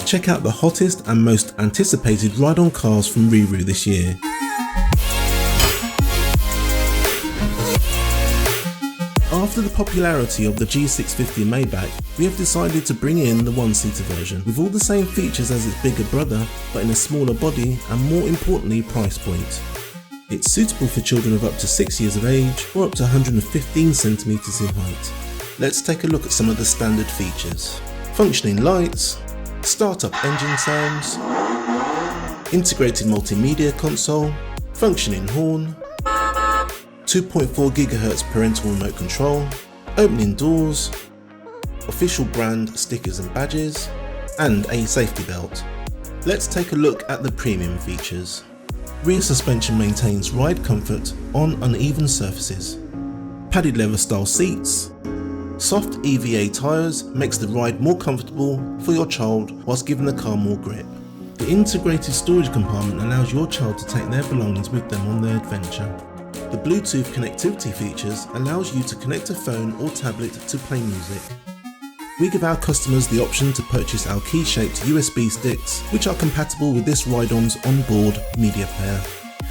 check out the hottest and most anticipated ride-on cars from RiiRoo this year. After the popularity of the G650 Maybach, we have decided to bring in the one-seater version with all the same features as its bigger brother, but in a smaller body and more importantly price point. It's suitable for children of up to 6 years of age or up to 115 centimeters in height. Let's take a look at some of the standard features. Functioning lights, start-up engine sounds, integrated multimedia console, functioning horn, 2.4 gigahertz parental remote control, opening doors, official brand stickers and badges, and a safety belt. Let's take a look at the premium features. Rear suspension maintains ride comfort on uneven surfaces. Padded leather style seats. Soft EVA tyres makes the ride more comfortable for your child whilst giving the car more grip. The integrated storage compartment allows your child to take their belongings with them on their adventure. The Bluetooth connectivity features allows you to connect a phone or tablet to play music. We give our customers the option to purchase our key-shaped USB sticks, which are compatible with this ride-on's onboard media player.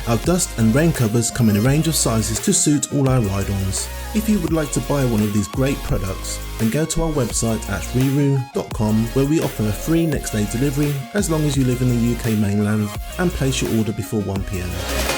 Our dust and rain covers come in a range of sizes to suit all our ride-ons. If you would like to buy one of these great products, then go to our website at RiiRoo.com, where we offer a free next day delivery as long as you live in the UK mainland and place your order before 1 PM.